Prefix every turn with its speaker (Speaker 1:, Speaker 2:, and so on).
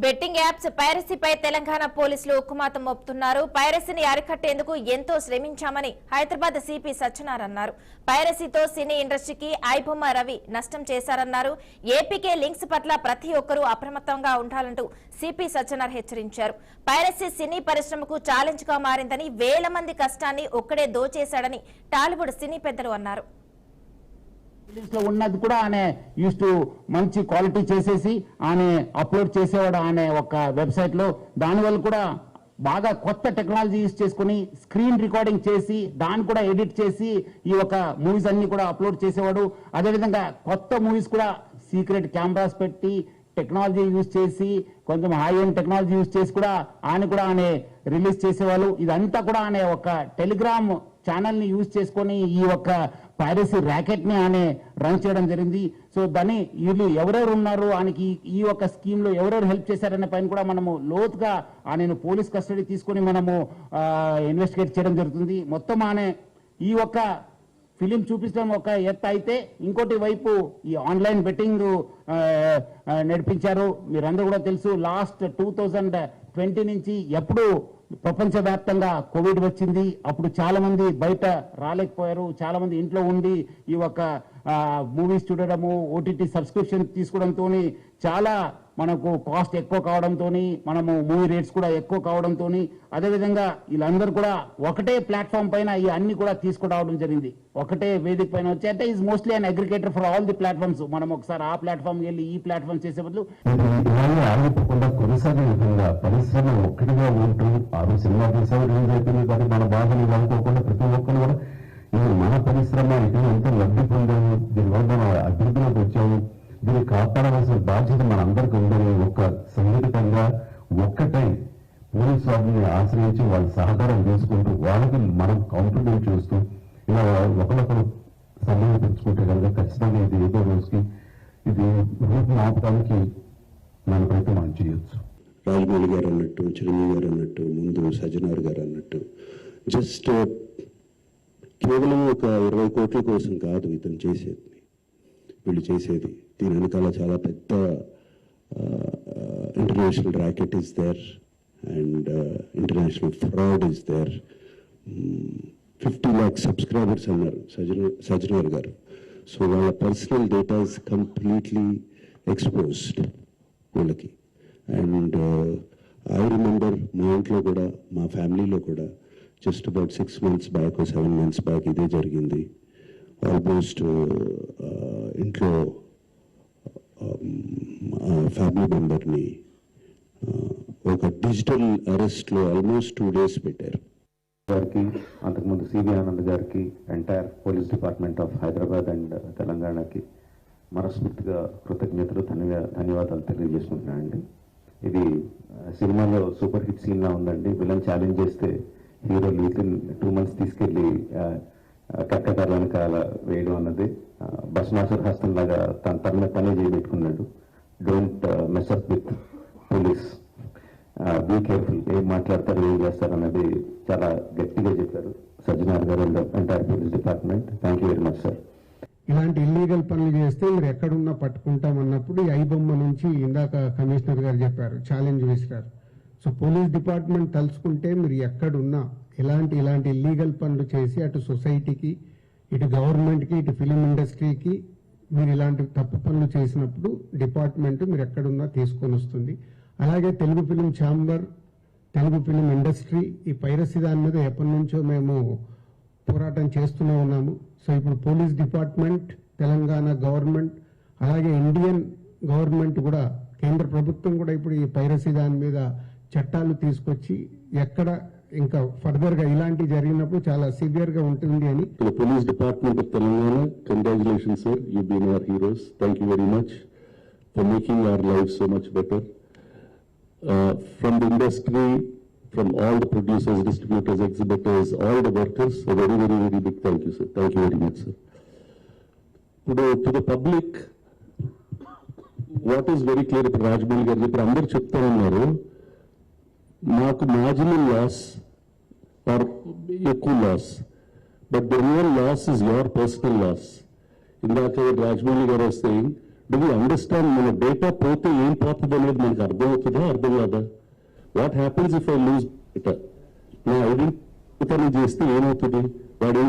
Speaker 1: Betting apps పైరసీపై Telangana పోలీసులు ఉక్కుమాతం మోపుతున్నారు. పైరసీని అరికట్టేందుకు ఎంతో శ్రమించామని హైదరాబాద్ సిపి సత్యనారాయణ అన్నారు. పైరసీతో సినీ ఇండస్ట్రీకి ఐబొమ్మ రవి నష్టం చేశారన్నారు. ఏపీకే లింక్స్ పట్ల ప్రతి ఒక్కరూ అప్రమత్తంగా ఉండాలంటూ సిపి సత్యనారాయణ హెచ్చరించారు. పైరసీ సినీ పరిశ్రమకు ఛాలెంజ్ గా మారిందని, వేల మంది కష్టాన్ని ఒక్కడే దోచేశాడని టాలీవుడ్ సినీ పెద్దలు అన్నారు.
Speaker 2: లో ఉన్నది కూడా ఆయన యూస్ టు మంచి క్వాలిటీ చేసేసి ఆయన అప్లోడ్ చేసేవాడు ఆయన ఒక వెబ్సైట్ లో. దానివల్ల కూడా బాగా కొత్త టెక్నాలజీ యూస్ చేసుకుని స్క్రీన్ రికార్డింగ్ చేసి దాన్ని కూడా ఎడిట్ చేసి ఈ ఒక మూవీస్ అన్ని కూడా అప్లోడ్ చేసేవాడు. అదేవిధంగా కొత్త మూవీస్ కూడా సీక్రెట్ కెమెరాస్ పెట్టి టెక్నాలజీ యూజ్ చేసి కొంచెం హై ఎండ్ టెక్నాలజీ యూజ్ చేసి కూడా ఆయన రిలీజ్ చేసేవాళ్ళు. ఇదంతా కూడా ఆయన ఒక టెలిగ్రామ్ ఛానల్ ని యూజ్ చేసుకొని ఈ యొక్క పైరసీ ర్యాకెట్ ని ఆయన రన్ చేయడం జరిగింది. సో దాన్ని వీళ్ళు ఎవరెవరు ఉన్నారు, ఆయనకి ఈ యొక్క స్కీమ్ లో ఎవరెవరు హెల్ప్ చేశారనే పైన కూడా మనము లోతుగా ఆయన పోలీస్ కస్టడీ తీసుకొని మనము ఇన్వెస్టిగేట్ చేయడం జరుగుతుంది. మొత్తం ఆయన ఈ ఒక్క ఫిలిం చూపించడం ఒక ఎత్తు అయితే, ఇంకోటి వైపు ఈ ఆన్లైన్ బెట్టింగ్ నడిపించారు. మీరందరూ కూడా తెలుసు, లాస్ట్ 2020 నుంచి ఎప్పుడు ప్రపంచవ్యాప్తంగా కోవిడ్ వచ్చింది. అప్పుడు చాలా మంది బయట రాలేకపోయారు. చాలా మంది ఇంట్లో ఉండి ఈ ఒక మూవీస్ చూడడము, ఓటీటీ సబ్స్క్రిప్షన్ తీసుకోవడంతో చాలా మనకు కాస్ట్ ఎక్కువ కావడంతో, మనము మూవీ రేట్స్ కూడా ఎక్కువ కావడంతో, అదేవిధంగా వీళ్ళందరూ కూడా ఒకటే ప్లాట్ఫామ్ పైన ఈ అన్ని కూడా తీసుకురావడం జరిగింది. ఒకటే వేదిక పైన వచ్చి అంటే is mostly an aggregator for all the platforms. మనం ఒకసారి ఆ ప్లాట్ఫామ్ వెళ్ళి ఈ ప్లాట్ఫామ్ చేసే బదులు
Speaker 3: ఆగిపోకుండా కొనసాగే విధంగా పరిశ్రమ ఒక్కటిగా ఉంటూ ఆరు సినిమా తీసాము, రిలీజ్ అయిపోయింది. కానీ మన బాధలు అనుకోకుండా ప్రతి ఒక్కరు కూడా ఇది మన పరిశ్రమ, ఇది ఎంతో లబ్ధి పొందాము, దీనివల్ల మనం అభివృద్ధిలోకి వచ్చాము, దీన్ని కాపాడవలసిన బాధ్యత మన అందరికీ ఉందని ఒక సంఘటితంగా ఒక్కటై పోలీస్ వారిని ఆశ్రయించి వాళ్ళ సహకారం తీసుకుంటూ వాళ్ళకి మనం కాంప్లిమెంట్ చేస్తూ ఇలా ఒకరికొకరు సమయం పెంచుకుంటే కనుక ఖచ్చితంగా ఇది ఏదో రోజుకి ఇది రూపం ఆపడానికి మన ప్రయత్నం మనం చేయొచ్చు.
Speaker 4: రాజమౌళి గారు అన్నట్టు, చిరంజీవి గారు అన్నట్టు, ముందు సజ్జనార్ గారు అన్నట్టు, జస్ట్ కేవలం ఒక 20 కోట్ల కోసం కాదు ఇతను చేసేది, వీళ్ళు చేసేది. దీని వెనకాల చాలా పెద్ద international racket is there and international fraud is there. 50 lakh subscribers అన్నారు సజ్జనార్ గారు. సో వాళ్ళ personal data is completely exposed వీళ్ళకి. అండ్ ఐ రిమెంబర్ మా ఇంట్లో కూడా, మా ఫ్యామిలీలో కూడా just about 6 months back, 7 months back ఇదే జరిగింది. ఆల్మోస్ట్ ఇంట్లో ఫ్యామిలీ మెంబర్ని ఒక డిజిటల్ అరెస్ట్లో ఆల్మోస్ట్ 2 days పెట్టారు.
Speaker 3: గారికి, అంతకుముందు సివి ఆనంద్ గారికి, entire police department of Hyderabad and తెలంగాణకి మనస్ఫూర్తిగా కృతజ్ఞతలు, ధన్యవాదాలు తెలియజేసుకుంటున్నానండి. ఇది సినిమాలో సూపర్ హిట్ సీన్లా ఉందండి. విలన్ ఛాలెంజ్ చేస్తే హీరో వితిన్ 2 months తీసుకెళ్లి కట్టకాల వెనకాల వేయడం అన్నది బస్మాసుర్ హస్తం లాగా తన తనే చేయబెట్టుకున్నాడు. Don't mess up with police, be careful, ఏం మాట్లాడతారు, ఏం చేస్తారు అన్నది చాలా గట్టిగా చెప్పారు సజ్జనార్ గారు and entire police department. Thank you very much sir.
Speaker 5: ఇలాంటి ఇల్లీగల్ పనులు చేస్తే మీరు ఎక్కడున్నా పట్టుకుంటామన్నప్పుడు ఈ ఐబొమ్మ నుంచి ఇందాక కమిషనర్ గారు చెప్పారు, ఛాలెంజ్ విసిరారు. సో పోలీస్ డిపార్ట్మెంట్ తలుచుకుంటే మీరు ఎక్కడున్నా ఇలాంటి ఇల్లీగల్ పనులు చేసి అటు సొసైటీకి, ఇటు గవర్నమెంట్కి, ఇటు ఫిలిం ఇండస్ట్రీకి మీరు ఇలాంటి తప్పు పనులు చేసినప్పుడు డిపార్ట్మెంట్ మీరు ఎక్కడున్నా తీసుకొని వస్తుంది. అలాగే Telugu film chamber, Telugu film industry ఈ పైరసీ దాని మీద ఎప్పటి నుంచో మేము పోరాటం చేస్తూనే ఉన్నాము. సో ఇప్పుడు పోలీస్ డిపార్ట్మెంట్, తెలంగాణ గవర్నమెంట్, అలాగే ఇండియన్ గవర్నమెంట్ కూడా, కేంద్ర ప్రభుత్వం కూడా ఇప్పుడు ఈ పైరసీ దాని మీద చట్టాలు తీసుకొచ్చి ఎక్కడ ఇంకా ఫర్దర్ గా ఇలాంటి జరిగినప్పుడు చాలా సివియర్ గా ఉంటుంది అని.
Speaker 4: Police department of Telangana, congratulations sir, you been our heroes. Thank you very much for making our life so much better. From the industry, from all the producers, distributors, exhibitors, all the workers, a very, very, very big thank you, sir. Thank you very much, sir. To the public, what is very clear, ఇప్పుడు రాజమౌళి గారు ఇప్పుడు అందరు చెప్తా ఉన్నారు, మాకు marginal loss or ఎక్కువ loss, but the real loss is your personal loss. ఇందాక రాజమౌళి గారు saying డూ యూ అండర్స్టాండ్ మన డేటా పోతే ఏం పోతుంది అనేది మనకు అర్థమవుతుందా అర్థం కాదా? What happens if I lose data? నా ఐడెంటిటీ చేస్తే ఏమవుతుంది? వాడు